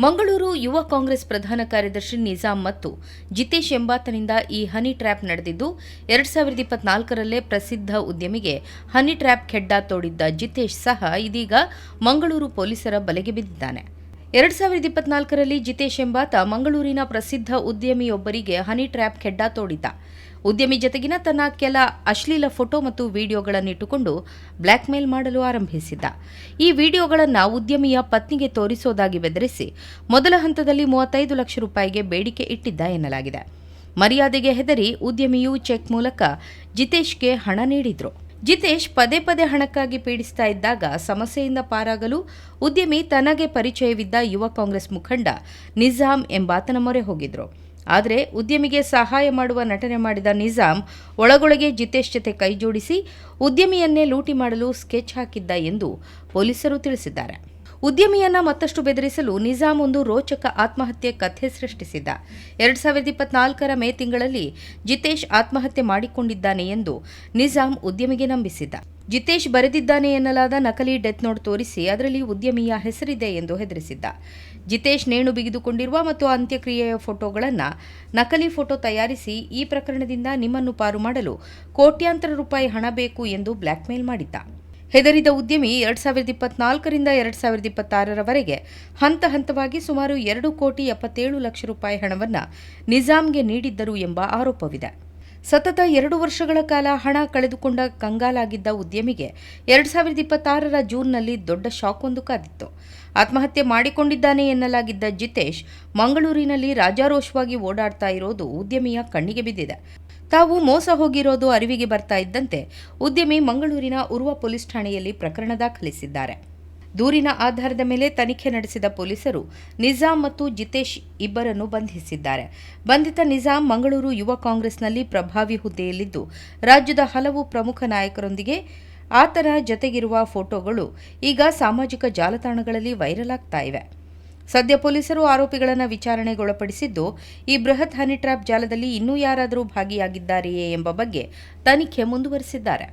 ಮಂಗಳೂರು ಯುವ ಕಾಂಗ್ರೆಸ್ ಪ್ರಧಾನ ಕಾರ್ಯದರ್ಶಿ ನಿಜಾಮ್ ಮತ್ತು ಜಿತೇಶ್ ಎಂಬಾತನಿಂದ ಈ ಹನಿ ಟ್ರ್ಯಾಪ್ ನಡೆದಿದ್ದು 2024ರಲ್ಲೇ ಪ್ರಸಿದ್ಧ ಉದ್ಯಮಿಗೆ ಹನಿ ಟ್ರ್ಯಾಪ್ ಖೆಡ್ಡ ತೋಡಿದ್ದ ಜಿತೇಶ್ ಸಹ ಇದೀಗ ಮಂಗಳೂರು ಪೊಲೀಸರ ಬಲೆಗೆ ಬಿದ್ದಿದ್ದಾನೆ. 2024ರಲ್ಲಿ ಜಿತೇಶ್ ಎಂಬಾತ ಮಂಗಳೂರಿನ ಪ್ರಸಿದ್ಧ ಉದ್ಯಮಿಯೊಬ್ಬರಿಗೆ ಹನಿ ಟ್ರ್ಯಾಪ್ ಖೆಡ್ಡ ತೋಡಿದ್ದ. ಉದ್ಯಮಿ ಜತೆಗಿನ ತನ್ನ ಕೆಲ ಅಶ್ಲೀಲ ಫೋಟೋ ಮತ್ತು ವಿಡಿಯೋಗಳನ್ನಿಟ್ಟುಕೊಂಡು ಬ್ಲ್ಯಾಕ್ಮೇಲ್ ಮಾಡಲು ಆರಂಭಿಸಿದ್ದ. ಈ ವಿಡಿಯೋಗಳನ್ನು ಉದ್ಯಮಿಯ ಪತ್ನಿಗೆ ತೋರಿಸೋದಾಗಿ ಬೆದರಿಸಿ ಮೊದಲ ಹಂತದಲ್ಲಿ 35 ಲಕ್ಷ ರೂಪಾಯಿಗೆ ಬೇಡಿಕೆ ಇಟ್ಟಿದ್ದ ಎನ್ನಲಾಗಿದೆ. ಮರ್ಯಾದೆಗೆ ಹೆದರಿ ಉದ್ಯಮಿಯು ಚೆಕ್ ಮೂಲಕ ಜಿತೇಶ್ಗೆ ಹಣ ನೀಡಿದ್ರು. ಜಿತೇಶ್ ಪದೇ ಪದೇ ಹಣಕ್ಕಾಗಿ ಪೀಡಿಸ್ತಾ ಇದ್ದಾಗ ಸಮಸ್ಯೆಯಿಂದ ಪಾರಾಗಲು ಉದ್ಯಮಿ ತನಗೆ ಪರಿಚಯವಿದ್ದ ಯುವ ಕಾಂಗ್ರೆಸ್ ಮುಖಂಡ ನಿಜಾಮ್ ಎಂಬಾತನ ಮೊರೆ ಹೋಗಿದ್ರು. ಆದರೆ ಉದ್ಯಮಿಗೆ ಸಹಾಯ ಮಾಡುವ ನಟನೆ ಮಾಡಿದ ನಿಜಾಮ್ ಒಳಗೊಳಗೆ ಜಿತೇಶ್ ಜತೆ ಕೈಜೋಡಿಸಿ ಉದ್ಯಮಿಯನ್ನೇ ಲೂಟಿ ಮಾಡಲು ಸ್ಕೆಚ್ ಹಾಕಿದ್ದ ಎಂದು ಪೊಲೀಸರು ತಿಳಿಸಿದ್ದಾರೆ. ಉದ್ಯಮಿಯನ್ನ ಮತ್ತಷ್ಟು ಬೆದರಿಸಲು ನಿಜಾಮ್ ಒಂದು ರೋಚಕ ಆತ್ಮಹತ್ಯೆ ಕಥೆ ಸೃಷ್ಟಿಸಿದ್ದ. 2024ರ ಮೇ ತಿಂಗಳಲ್ಲಿ ಜಿತೇಶ್ ಆತ್ಮಹತ್ಯೆ ಮಾಡಿಕೊಂಡಿದ್ದಾನೆ ಎಂದು ನಿಜಾಮ್ ಉದ್ಯಮಿಗೆ ನಂಬಿಸಿದ್ದ. ಜಿತೇಶ್ ಬರೆದಿದ್ದಾನೆ ಎನ್ನಲಾದ ನಕಲಿ ಡೆತ್ ನೋಟ್ ತೋರಿಸಿ ಅದರಲ್ಲಿ ಉದ್ಯಮಿಯ ಹೆಸರಿದೆ ಎಂದು ಹೆದರಿಸಿದ್ದ. ಜಿತೇಶ್ ನೇಣು ಬಿಗಿದುಕೊಂಡಿರುವ ಮತ್ತು ಅಂತ್ಯಕ್ರಿಯೆಯ ಫೋಟೋಗಳನ್ನು ನಕಲಿ ಫೋಟೋ ತಯಾರಿಸಿ ಈ ಪ್ರಕರಣದಿಂದ ನಿಮ್ಮನ್ನು ಪಾರು ಮಾಡಲು ಕೋಟ್ಯಾಂತರ ರೂಪಾಯಿ ಹಣ ಬೇಕು ಎಂದು ಬ್ಲ್ಯಾಕ್ಮೇಲ್ ಮಾಡಿದ್ದ. ಹೆದರಿದ ಉದ್ಯಮಿ 2024ರಿಂದ 2026ರವರೆಗೆ ಹಂತ ಹಂತವಾಗಿ ಸುಮಾರು 2,77 ಲಕ್ಷ ರೂಪಾಯಿ ಹಣವನ್ನು ನಿಜಾಮ್ಗೆ ನೀಡಿದ್ದರು ಎಂಬ ಆರೋಪವಿದೆ. ಸತತ 2 ವರ್ಷಗಳ ಕಾಲ ಹಣ ಕಳೆದುಕೊಂಡ ಕಂಗಾಲಾಗಿದ್ದ ಉದ್ಯಮಿಗೆ 2026ರ ಜೂನ್ನಲ್ಲಿ ದೊಡ್ಡ ಶಾಕ್ ಒಂದು ಕಾದಿತ್ತು. ಆತ್ಮಹತ್ಯೆ ಮಾಡಿಕೊಂಡಿದ್ದಾನೆ ಎನ್ನಲಾಗಿದ್ದ ಜಿತೇಶ್ ಮಂಗಳೂರಿನಲ್ಲಿ ರಾಜಾರೋಷವಾಗಿ ಓಡಾಡ್ತಾ ಇರೋದು ಉದ್ಯಮಿಯ ಕಣ್ಣಿಗೆ ಬಿದ್ದಿದೆ. ತಾವು ಮೋಸ ಹೋಗಿರೋದು ಅರಿವಿಗೆ ಬರ್ತಾ ಇದ್ದಂತೆ ಉದ್ಯಮಿ ಮಂಗಳೂರಿನ ಉರ್ವ ಪೊಲೀಸ್ ಠಾಣೆಯಲ್ಲಿ ಪ್ರಕರಣ ದಾಖಲಿಸಿದ್ದಾರೆ. ದೂರಿನ ಆಧಾರದ ಮೇಲೆ ತನಿಖೆ ನಡೆಸಿದ ಪೊಲೀಸರು ನಿಜಾಮ್ ಮತ್ತು ಜಿತೇಶ್ ಇಬ್ಬರನ್ನು ಬಂಧಿಸಿದ್ದಾರೆ. ಬಂಧಿತ ನಿಜಾಮ್ ಮಂಗಳೂರು ಯುವ ಕಾಂಗ್ರೆಸ್ನಲ್ಲಿ ಪ್ರಭಾವಿ ಹುದ್ದೆಯಲ್ಲಿದ್ದು ರಾಜ್ಯದ ಹಲವು ಪ್ರಮುಖ ನಾಯಕರೊಂದಿಗೆ ಆತನ ಜತೆಗಿರುವ ಫೋಟೋಗಳು ಈಗ ಸಾಮಾಜಿಕ ಜಾಲತಾಣಗಳಲ್ಲಿ ವೈರಲ್ ಆಗ್ತಾ ಇವೆ. ಸದ್ಯ ಪೊಲೀಸರು ಆರೋಪಿಗಳನ್ನು ವಿಚಾರಣೆಗೊಳಪಡಿಸಿದ್ದು ಈ ಬೃಹತ್ ಹನಿ ಟ್ರ್ಯಾಪ್ ಜಾಲದಲ್ಲಿ ಇನ್ನೂ ಯಾರಾದರೂ ಭಾಗಿಯಾಗಿದ್ದಾರೆಯೇ ಎಂಬ ಬಗ್ಗೆ ತನಿಖೆ ಮುಂದುವರೆಸಿದ್ದಾರೆ.